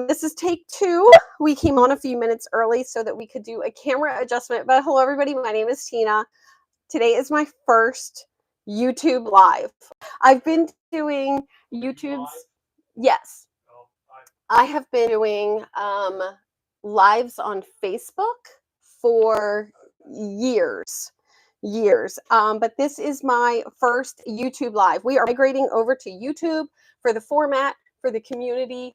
This is take 2. We came on a few minutes early so that we could do a camera adjustment. But hello, everybody. My name is Tina. Today is my first YouTube live. I've been doing YouTube's. Yes, I have been doing lives on Facebook for years. But this is my first YouTube live. We are migrating over to YouTube for the format, for the community,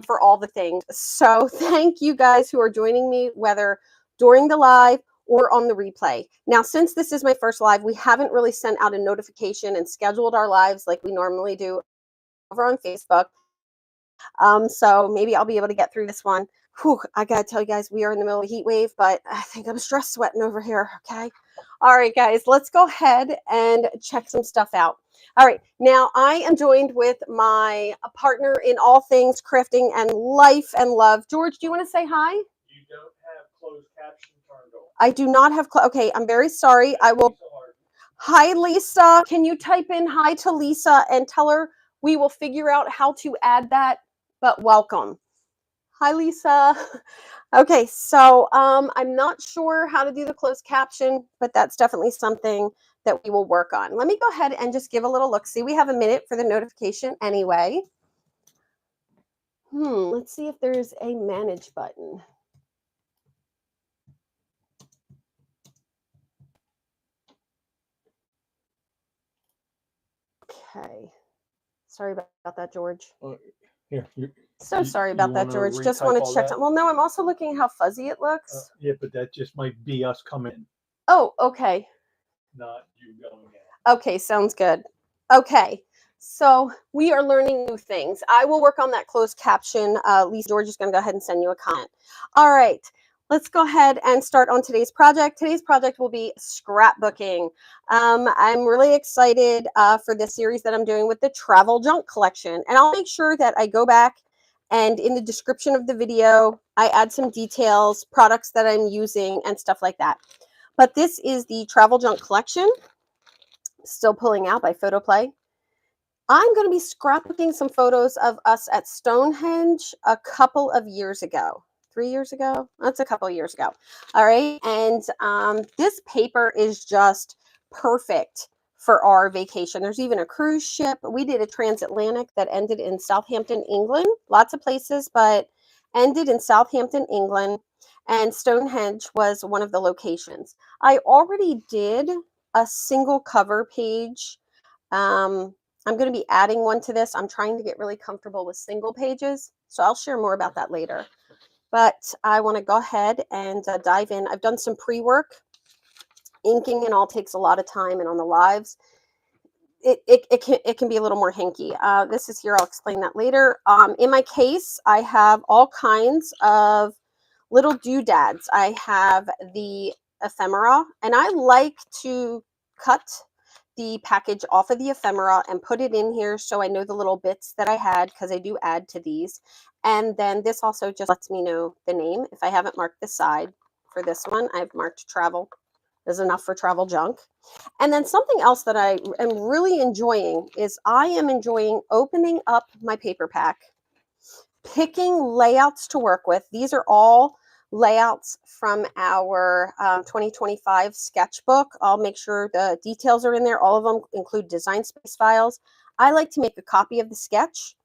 for all the things. So thank you guys who are joining me, whether during the live or on the replay. Now, since this is my first live, we haven't really sent out a notification and scheduled our lives like we normally do over on Facebook. So maybe I'll be able to get through this one. Whew, I gotta tell you guys, we are in the middle of a heat wave, but I think I'm stress sweating over here, okay? All right, guys, let's go ahead and check some stuff out. All right, now I am joined with my partner in all things crafting and life and love. George, do you want to say hi? You don't have closed caption turned on. I do not have, okay, I'm very sorry. I will. Hi, Lisa. Can you type in hi to Lisa and tell her we will figure out how to add that, but welcome. Hi, Lisa. Okay, so I'm not sure how to do the closed caption, but that's definitely something that we will work on. Let me go ahead and just give a little look. See, we have a minute for the notification anyway. Let's see if there's a manage button. Okay. Sorry about that, George. Here, sorry about that, George. Just want to check. Well, no, I'm also looking at how fuzzy it looks. Yeah, but that just might be us coming. Oh, okay. Not you going in. Okay, sounds good. Okay, so we are learning new things. I will work on that closed caption. Lisa, George is going to go ahead and send you a comment. All right, let's go ahead and start on today's project. Today's project will be scrapbooking. I'm really excited for this series that I'm doing with the travel junk collection. And I'll make sure that I go back and in the description of the video, I add some details, products that I'm using, and stuff like that. But this is the travel junk collection. Still pulling out by Photoplay. I'm going to be scrapbooking some photos of us at Stonehenge a couple of years ago. 3 years ago? That's a couple of years ago. All right. And this paper is just perfect for our vacation. There's even a cruise ship. We did a transatlantic that ended in Southampton, England. Lots of places, but ended in Southampton, England. And Stonehenge was one of the locations. I already did a single cover page. I'm going to be adding one to this. I'm trying to get really comfortable with single pages, so I'll share more about that later. But I want to go ahead and dive in. I've done some pre-work. Inking and all takes a lot of time, and on the lives, it can be a little more hinky. This is here. I'll explain that later. In my case, I have all kinds of little doodads. I have the ephemera, and I like to cut the package off of the ephemera and put it in here so I know the little bits that I had, because I do add to these. And then this also just lets me know the name. If I haven't marked the side for this one, I've marked travel. There's enough for travel junk. And then something else that I am really enjoying is I am enjoying opening up my paper pack, picking layouts to work with. These are all layouts from our 2025 sketchbook. I'll make sure the details are in there. All of them include design space files. I like to make a copy of the sketch,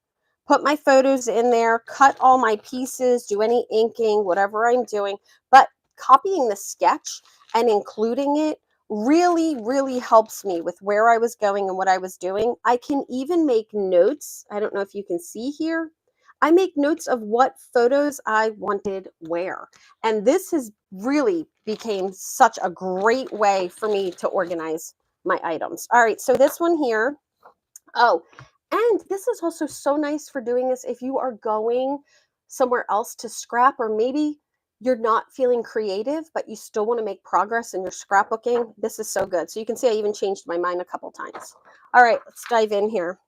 put my photos in there, cut all my pieces, do any inking, whatever I'm doing. But copying the sketch and including it really, really helps me with where I was going and what I was doing. I can even make notes. I don't know if you can see here. I make notes of what photos I wanted where. And this has really became such a great way for me to organize my items. All right, so this one here. Oh, and this is also so nice for doing this if you are going somewhere else to scrap, or maybe you're not feeling creative, but you still want to make progress in your scrapbooking. This is so good. So you can see I even changed my mind a couple times. All right, let's dive in here.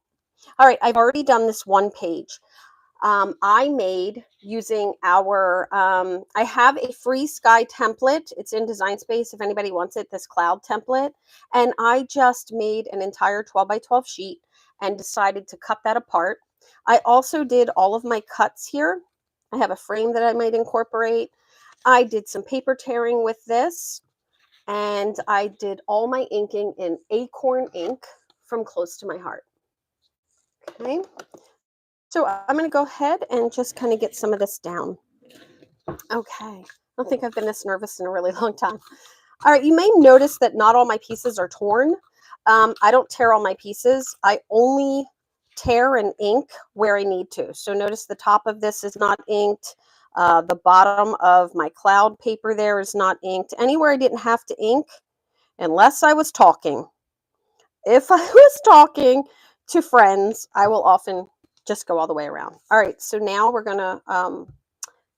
All right, I've already done this one page. I made using our, I have a free sky template. It's in Design Space if anybody wants it, this cloud template. And I just made an entire 12 by 12 sheet and decided to cut that apart. I also did all of my cuts here. I have a frame that I might incorporate. I did some paper tearing with this, and I did all my inking in Acorn ink from Close to My Heart. Okay, so I'm going to go ahead and just kind of get some of this down. Okay, I don't think I've been this nervous in a really long time. All right, you may notice that not all my pieces are torn. I don't tear all my pieces. I only tear and ink where I need to. So notice the top of this is not inked. The bottom of my cloud paper there is not inked. Anywhere I didn't have to ink, unless I was talking. If I was talking to friends, I will often just go all the way around. All right, so now we're going to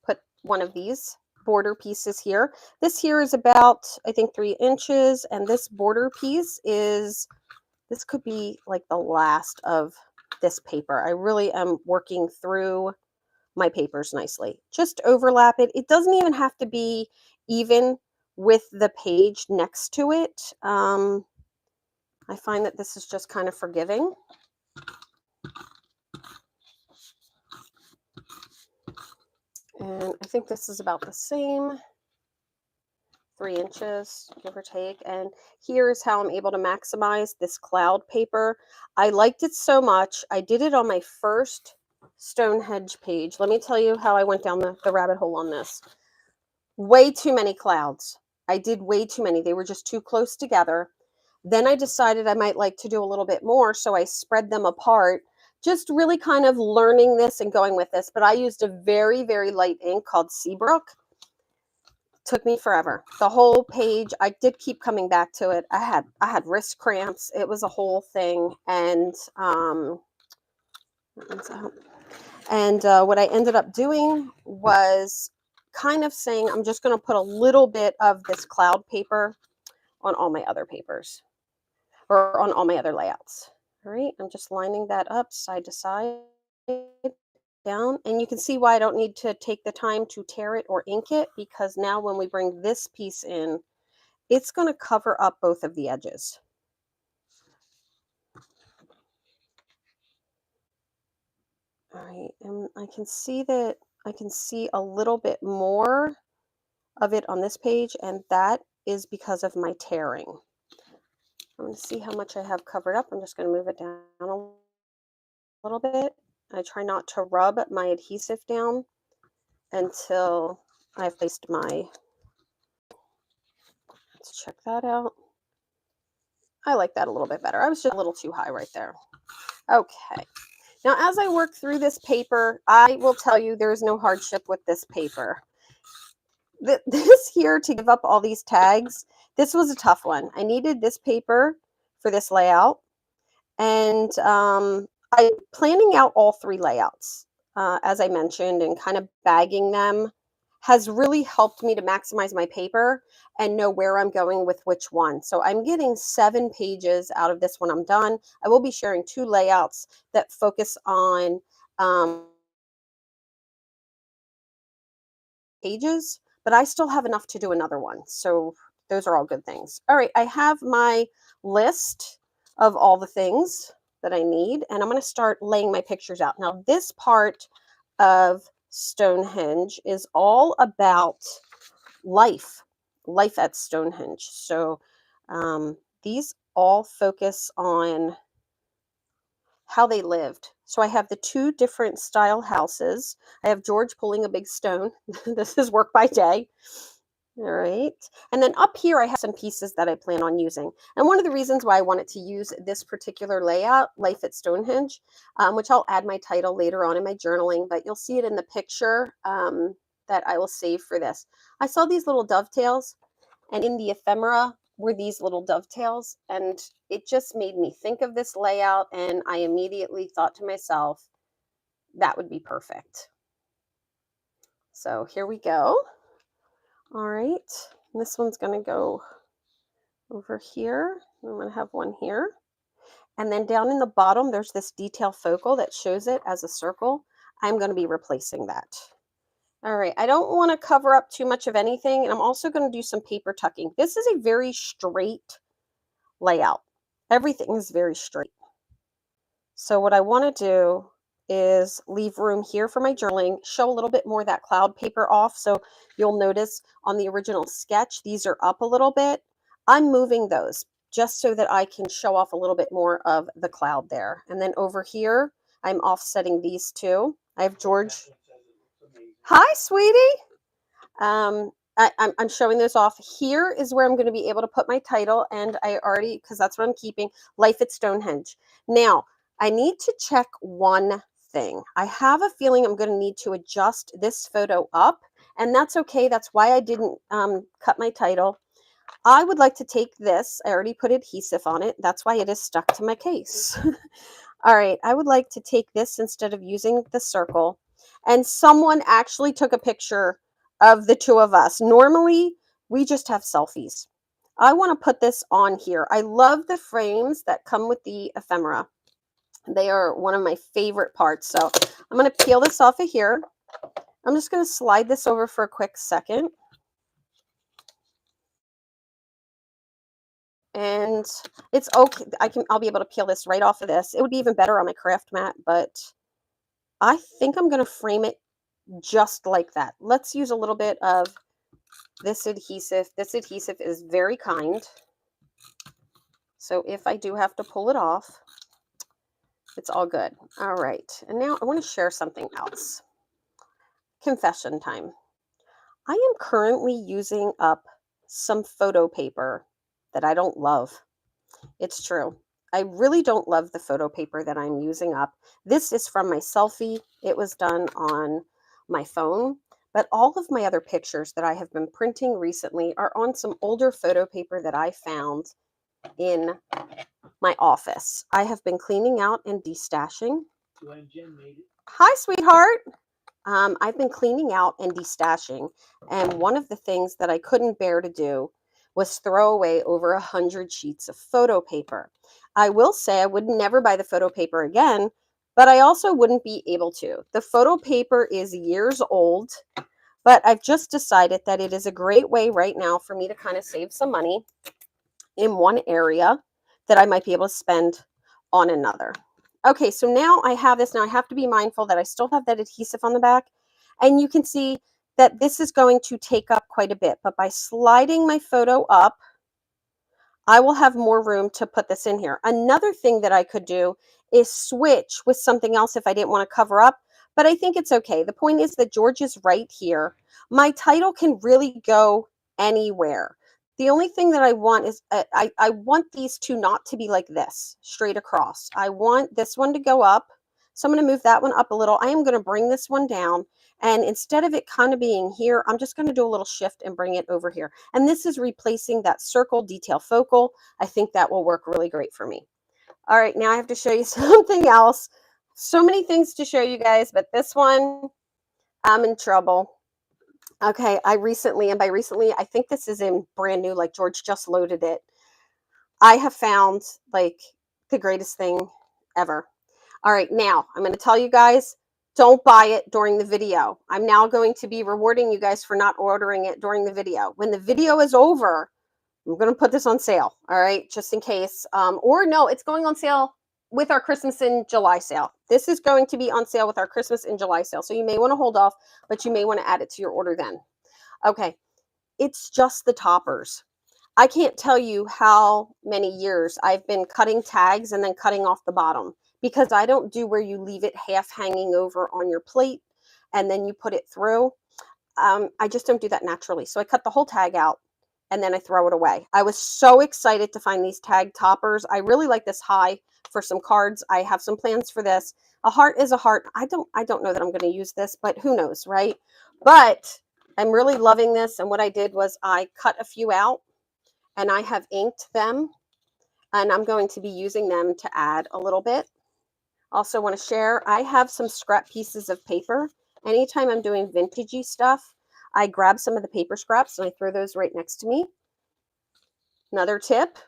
put one of these border pieces here. This here is about, I think, 3 inches, and this border piece is, this could be like the last of this paper. I really am working through my papers nicely. Just overlap it. It doesn't even have to be even with the page next to it. I find that this is just kind of forgiving. And I think this is about the same, 3 inches, give or take. And here's how I'm able to maximize this cloud paper. I liked it so much. I did it on my first Stonehenge page. Let me tell you how I went down the rabbit hole on this. Way too many clouds. I did way too many. They were just too close together. Then I decided I might like to do a little bit more, so I spread them apart, just really kind of learning this and going with this. But I used a very, very light ink called Seabrook. Took me forever. The whole page, I did keep coming back to it. I had wrist cramps. It was a whole thing. And what I ended up doing was kind of saying, I'm just going to put a little bit of this cloud paper on all my other papers, or on all my other layouts. All right, I'm just lining that up side to side, down, and you can see why I don't need to take the time to tear it or ink it, because now when we bring this piece in, it's going to cover up both of the edges. All right, and I can see that I can see a little bit more of it on this page, and that is because of my tearing. I'm going to see how much I have covered up. I'm just going to move it down a little bit. I try not to rub my adhesive down until I've placed my, let's check that out. I like that a little bit better. I was just a little too high right there. Okay. Now, as I work through this paper, I will tell you there is no hardship with this paper. This here, to give up all these tags, this was a tough one. I needed this paper for this layout, and I'm planning out all 3 layouts, as I mentioned, and kind of bagging them has really helped me to maximize my paper and know where I'm going with which one. So I'm getting 7 pages out of this when I'm done. I will be sharing 2 layouts that focus on pages, but I still have enough to do another one. So those are all good things. All right, I have my list of all the things that I need, and I'm going to start laying my pictures out. Now, this part of Stonehenge is all about life at Stonehenge. So these all focus on how they lived. So I have the 2 different style houses. I have George pulling a big stone. This is work by day. All right. And then up here, I have some pieces that I plan on using. And one of the reasons why I wanted to use this particular layout, Life at Stonehenge, which I'll add my title later on in my journaling, but you'll see it in the picture that I will save for this. I saw these little dovetails, and in the ephemera were these little dovetails, and it just made me think of this layout, and I immediately thought to myself, that would be perfect. So here we go. All right, and this one's going to go over here. I'm going to have one here. And then down in the bottom, there's this detail focal that shows it as a circle. I'm going to be replacing that. All right, I don't want to cover up too much of anything, and I'm also going to do some paper tucking. This is a very straight layout. Everything is very straight. So what I want to do is leave room here for my journaling, show a little bit more of that cloud paper off. So you'll notice on the original sketch, these are up a little bit. I'm moving those just so that I can show off a little bit more of the cloud there. And then over here, I'm offsetting these two. I have George. Hi, sweetie. I'm showing those off. Here is where I'm going to be able to put my title, and I already, because that's what I'm keeping, Life at Stonehenge. Now, I need to check one thing. I have a feeling I'm going to need to adjust this photo up, and that's okay. That's why I didn't cut my title. I would like to take this. I already put adhesive on it. That's why it is stuck to my case. All right, I would like to take this instead of using the circle. And someone actually took a picture of the two of us. Normally, we just have selfies. I want to put this on here. I love the frames that come with the ephemera. They are one of my favorite parts. So I'm going to peel this off of here. I'm just going to slide this over for a quick second. And it's okay. I'll be able to peel this right off of this. It would be even better on my craft mat, but I think I'm going to frame it just like that. Let's use a little bit of this adhesive. This adhesive is very kind. So if I do have to pull it off, it's all good. All right. And now I want to share something else. Confession time. I am currently using up some photo paper that I don't love. It's true. I really don't love the photo paper that I'm using up. This is from my selfie. It was done on my phone, but all of my other pictures that I have been printing recently are on some older photo paper that I found in my office. I have been cleaning out and destashing. Hi, sweetheart. I've been cleaning out and destashing, and one of the things that I couldn't bear to do was throw away over 100 sheets of photo paper. I will say I would never buy the photo paper again, but I also wouldn't be able to. The photo paper is years old, but I've just decided that it is a great way right now for me to kind of save some money in one area that I might be able to spend on another. Okay, so now I have this. Now I have to be mindful that I still have that adhesive on the back, and you can see that this is going to take up quite a bit, but by sliding my photo up, I will have more room to put this in here. Another thing that I could do is switch with something else if I didn't want to cover up, but I think it's okay. The point is that George is right here. My title can really go anywhere. The only thing that I want is I want these two not to be like this, straight across. I want this one to go up. So I'm going to move that one up a little. I am going to bring this one down. And instead of it kind of being here, I'm just going to do a little shift and bring it over here. And this is replacing that circle detail focal. I think that will work really great for me. All right, now I have to show you something else. So many things to show you guys, but this one, I'm in trouble. Okay, I recently, and by recently, I think this is in brand new, like George just loaded it. I have found like the greatest thing ever. All right, now I'm going to tell you guys, don't buy it during the video. I'm now going to be rewarding you guys for not ordering it during the video. When the video is over, I'm going to put this on sale, all right, just in case. Or no, it's going on sale with our Christmas in July sale. This is going to be on sale with our Christmas in July sale. So you may want to hold off, but you may want to add it to your order then. Okay, it's just the toppers. I can't tell you how many years I've been cutting tags and then cutting off the bottom, because I don't do where you leave it half hanging over on your plate and then you put it through. I just don't do that naturally. So I cut the whole tag out and then I throw it away. I was so excited to find these tag toppers. I really like this high for some cards. I have some plans for this. A heart is a heart. I don't know that I'm going to use this, but who knows, right? But I'm really loving this. And what I did was I cut a few out and I have inked them, and I'm going to be using them to add a little bit. Also want to share, I have some scrap pieces of paper. Anytime I'm doing vintagey stuff, I grab some of the paper scraps and I throw those right next to me. Another tip,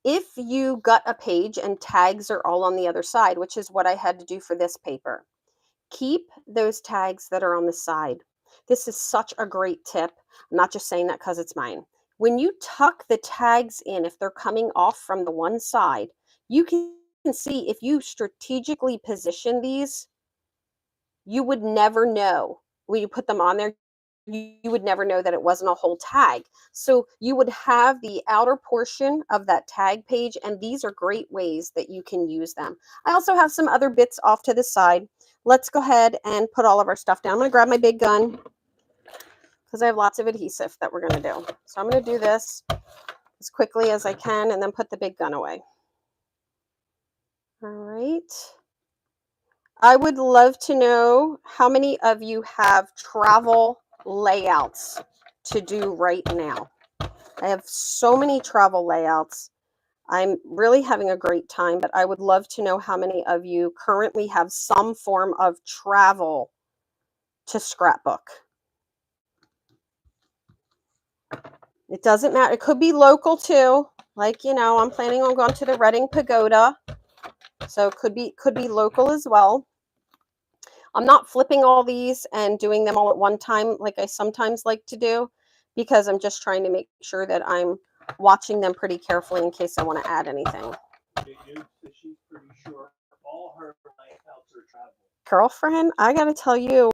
if you gut a page and tags are all on the other side, which is what I had to do for this paper, keep those tags that are on the side. This is such a great tip. I'm not just saying that because it's mine. When you tuck the tags in, if they're coming off from the one side, you can see if you strategically position these you would never know when you put them on there. You would never know that it wasn't a whole tag. So you would have the outer portion of that tag page, and these are great ways that you can use them. I also have some other bits off to the side. Let's go ahead and put all of our stuff down. I'm going to grab my big gun because I have lots of adhesive that we're going to do. So I'm going to do this as quickly as I can and then put the big gun away. All right. I would love to know how many of you have travel layouts to do right now. I have so many travel layouts. I'm really having a great time, but I would love to know how many of you currently have some form of travel to scrapbook. It doesn't matter. It could be local too. Like, you know, I'm planning on going to the Reading Pagoda. So it could be local as well. I'm not flipping all these and doing them all at one time like I sometimes like to do, because I'm just trying to make sure that I'm watching them pretty carefully in case I want to add anything. She's pretty sure all her layouts are travel. Girlfriend, I got to tell you,